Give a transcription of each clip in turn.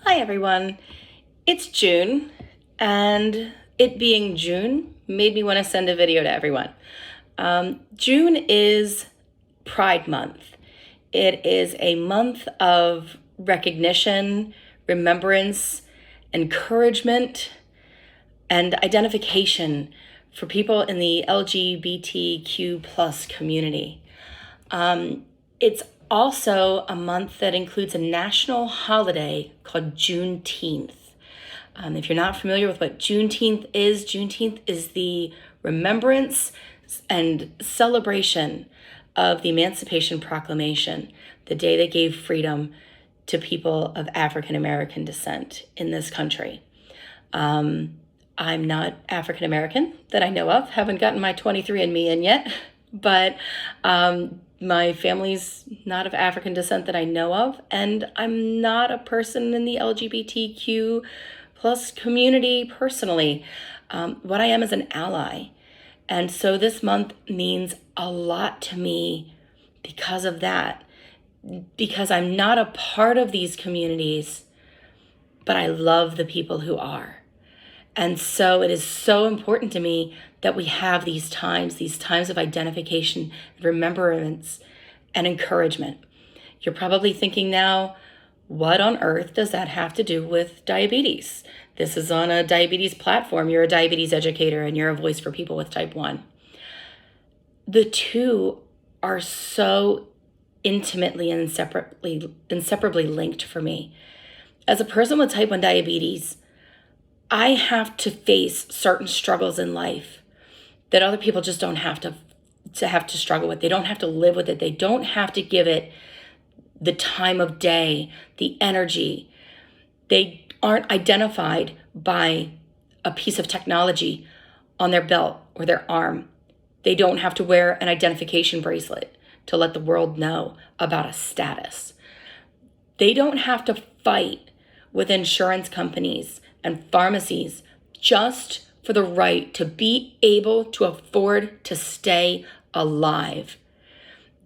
Hi everyone, it's June, and it being June made me want to send a video to everyone. June is Pride Month. It is a month of recognition, remembrance, encouragement, and identification for people in the LGBTQ plus community. It's also a month that includes a national holiday called Juneteenth. If you're not familiar with what Juneteenth is the remembrance and celebration of the Emancipation Proclamation, the day that gave freedom to people of African American descent in this country. I'm not African American that I know of, haven't gotten my 23andMe in yet, but my family's not of African descent that I know of, and I'm not a person in the LGBTQ plus community personally. What I am is an ally. And so this month means a lot to me because of that, because I'm not a part of these communities, but I love the people who are. And so it is so important to me that we have these times of identification, remembrance, and encouragement. You're probably thinking now, what on earth does that have to do with diabetes? This is on a diabetes platform. You're a diabetes educator and you're a voice for people with type 1. The two are so intimately and inseparably linked for me. As a person with type 1 diabetes, I have to face certain struggles in life that other people just don't have to struggle with. They don't have to live with it. They don't have to give it the time of day, the energy. They aren't identified by a piece of technology on their belt or their arm. They don't have to wear an identification bracelet to let the world know about a status. They don't have to fight with insurance companies and pharmacies just for the right to be able to afford to stay alive.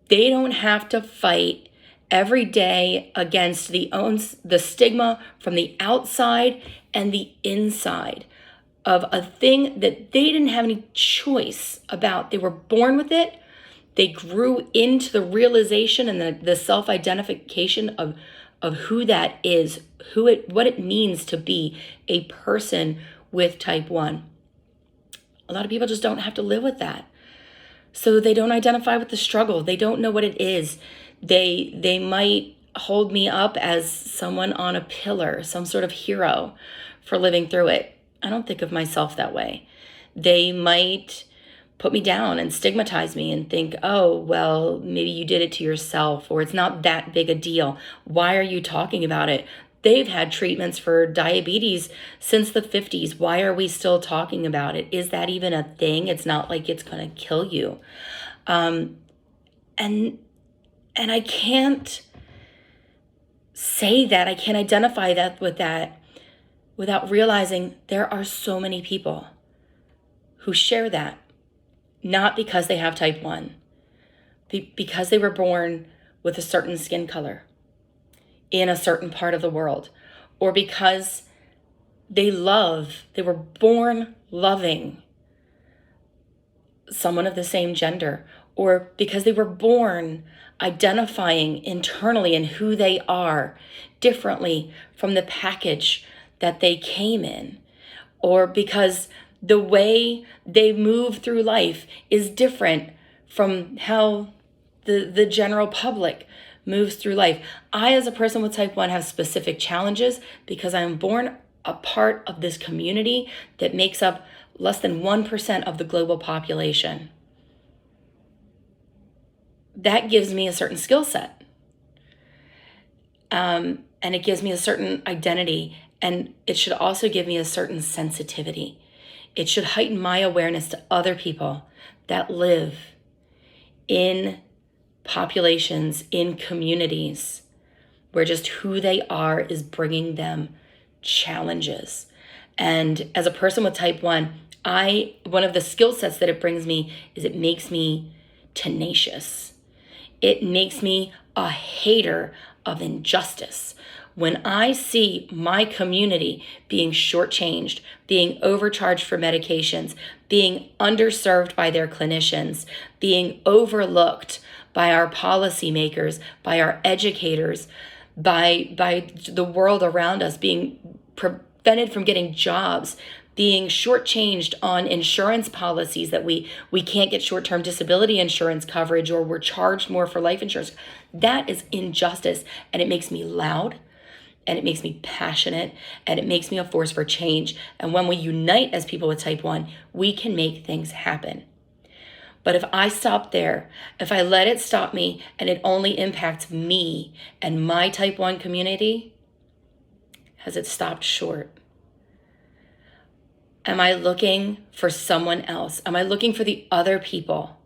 They don't have to fight every day against the stigma from the outside and the inside of a thing that they didn't have any choice about. They were born with it. They grew into the realization and the self-identification of who that is, what it means to be a person with type 1. A lot of people just don't have to live with that. So they don't identify with the struggle. They don't know what it is. They might hold me up as someone on a pillar, some sort of hero for living through it. I don't think of myself that way. They might put me down and stigmatize me and think, oh, well, maybe you did it to yourself, or it's not that big a deal. Why are you talking about it? They've had treatments for diabetes since the 50s. Why are we still talking about it? Is that even a thing? It's not like it's going to kill you. And I can't say that, I can't identify that without realizing there are so many people who share that. Not because they have type 1, because they were born with a certain skin color in a certain part of the world, or because they were born loving someone of the same gender, or because they were born identifying internally in who they are differently from the package that they came in, or because the way they move through life is different from how the general public moves through life. I, as a person with type 1, have specific challenges because I'm born a part of this community that makes up less than 1% of the global population. That gives me a certain skill set. And it gives me a certain identity, and it should also give me a certain sensitivity. It should heighten my awareness to other people that live in populations, in communities, where just who they are is bringing them challenges. And as a person with type 1, one of the skill sets that it brings me is it makes me tenacious. It makes me a hater of injustice. When I see my community being shortchanged, being overcharged for medications, being underserved by their clinicians, being overlooked by our policymakers, by our educators, by the world around us, being prevented from getting jobs, being shortchanged on insurance policies that we can't get short-term disability insurance coverage, or we're charged more for life insurance. That is injustice, and it makes me loud, and it makes me passionate, and it makes me a force for change. And when we unite as people with type 1, we can make things happen. But if I stop there, if I let it stop me and it only impacts me and my type 1 community, has it stopped short? Am I looking for someone else? Am I looking for the other people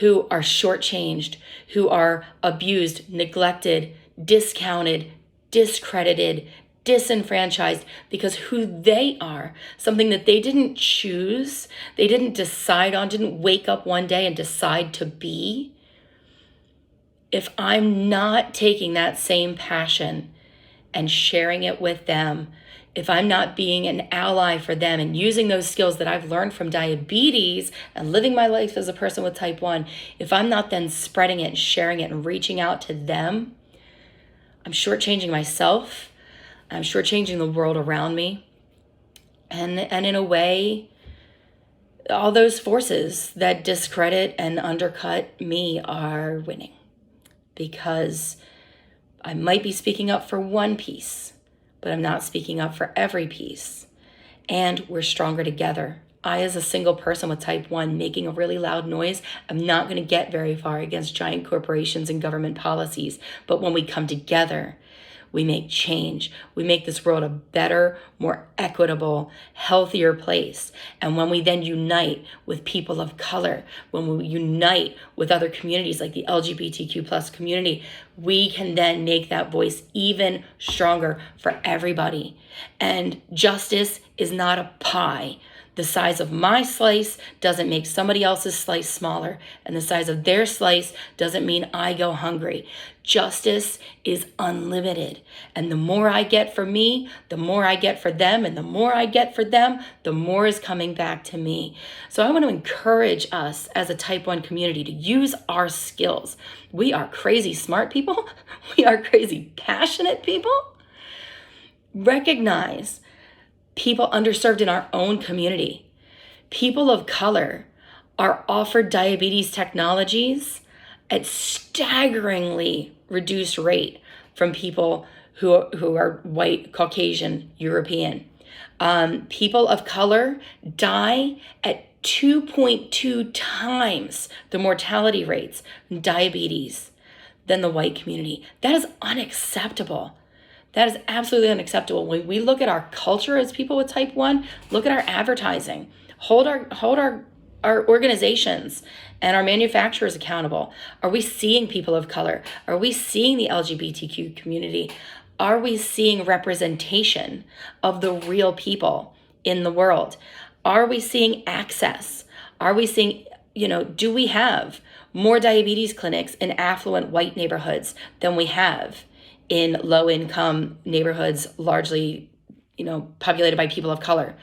who are shortchanged, who are abused, neglected, discounted, discredited, disenfranchised because who they are, something that they didn't choose, they didn't decide on, didn't wake up one day and decide to be? If I'm not taking that same passion and sharing it with them, if I'm not being an ally for them and using those skills that I've learned from diabetes and living my life as a person with type 1, if I'm not then spreading it and sharing it and reaching out to them, I'm shortchanging myself. I'm shortchanging the world around me. And in a way, all those forces that discredit and undercut me are winning, because I might be speaking up for one piece, but I'm not speaking up for every piece. And we're stronger together. I, as a single person with type 1 making a really loud noise, I'm not going to get very far against giant corporations and government policies. But when we come together, we make change. We make this world a better, more equitable, healthier place. And when we then unite with people of color, when we unite with other communities like the LGBTQ plus community, we can then make that voice even stronger for everybody. And justice is not a pie. The size of my slice doesn't make somebody else's slice smaller, and the size of their slice doesn't mean I go hungry. Justice is unlimited, and the more I get for me, the more I get for them, and the more I get for them, the more is coming back to me. So I want to encourage us as a type 1 community to use our skills. We are crazy smart people. We are crazy passionate people. Recognize people underserved in our own community. People of color are offered diabetes technologies at staggeringly reduced rate from people who are white, Caucasian, European. People of color die at 2.2 times the mortality rates from diabetes than the white community. That is unacceptable. That is absolutely unacceptable. When we look at our culture as people with type 1, look at our advertising. Hold our organizations and our manufacturers accountable. Are we seeing people of color? Are we seeing the LGBTQ community? Are we seeing representation of the real people in the world? Are we seeing access? Are we seeing, do we have more diabetes clinics in affluent white neighborhoods than we have in low-income neighborhoods, largely, populated by people of color?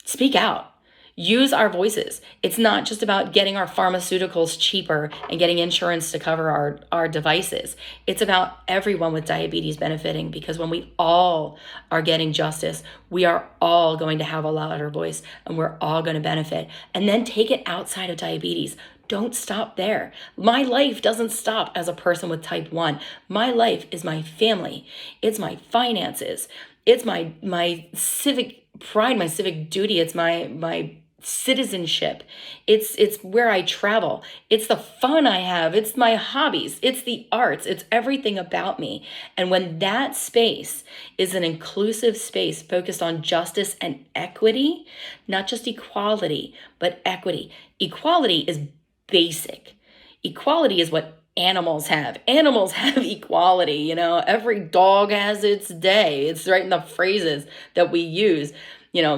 Speak out. Use our voices. It's not just about getting our pharmaceuticals cheaper and getting insurance to cover our devices. It's about everyone with diabetes benefiting, because when we all are getting justice, we are all going to have a louder voice, and we're all going to benefit. And then take it outside of diabetes. Don't stop there. My life doesn't stop as a person with type 1. My life is my family. It's my finances. It's my civic pride, my civic duty. It's my citizenship. It's where I travel. It's the fun I have. It's my hobbies. It's the arts. It's everything about me. And when that space is an inclusive space focused on justice and equity, not just equality, but equity. Equality is basic. Equality is what animals have. Animals have equality, every dog has its day. It's right in the phrases that we use.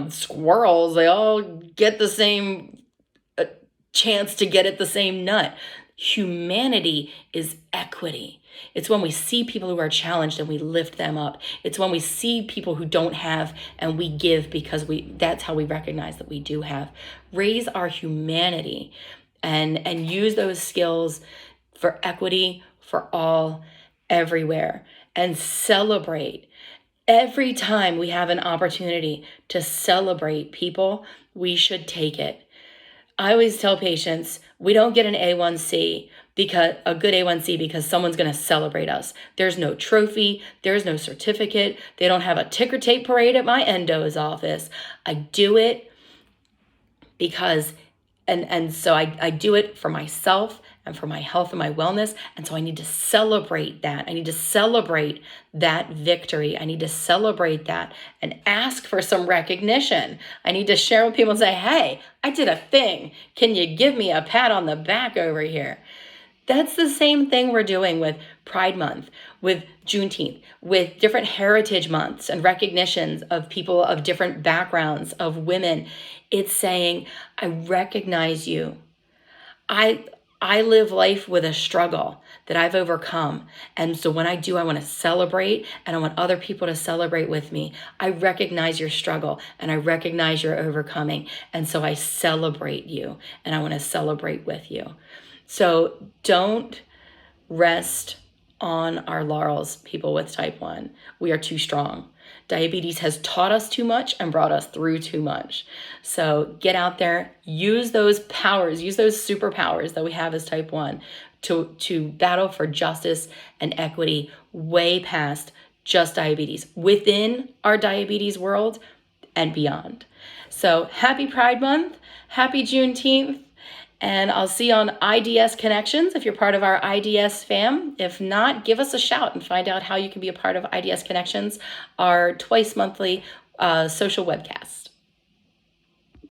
Squirrels, they all get the same chance to get at the same nut. Humanity is equity. It's when we see people who are challenged and we lift them up. It's when we see people who don't have and we give because that's how we recognize that we do have. Raise our humanity and use those skills for equity for all, everywhere, and celebrate. Every time we have an opportunity to celebrate people, we should take it. I always tell patients, we don't get an A1C because a good A1C because someone's going to celebrate us. There's no trophy, there's no certificate. They don't have a ticker tape parade at my endo's office. I do it because and so I do it for myself and for my health and my wellness. And so I need to celebrate that. I need to celebrate that victory. I need to celebrate that and ask for some recognition. I need to share with people and say, hey, I did a thing. Can you give me a pat on the back over here? That's the same thing we're doing with Pride Month, with Juneteenth, with different heritage months and recognitions of people of different backgrounds, of women. It's saying, I recognize you. I live life with a struggle that I've overcome. And so when I do, I want to celebrate and I want other people to celebrate with me. I recognize your struggle and I recognize your overcoming. And so I celebrate you and I want to celebrate with you. So don't rest on our laurels, people with type 1. We are too strong. Diabetes has taught us too much and brought us through too much. So get out there, use those powers, use those superpowers that we have as type 1 to battle for justice and equity way past just diabetes, within our diabetes world and beyond. So happy Pride Month, happy Juneteenth. And I'll see you on IDS Connections if you're part of our IDS fam. If not, give us a shout and find out how you can be a part of IDS Connections, our twice monthly social webcast.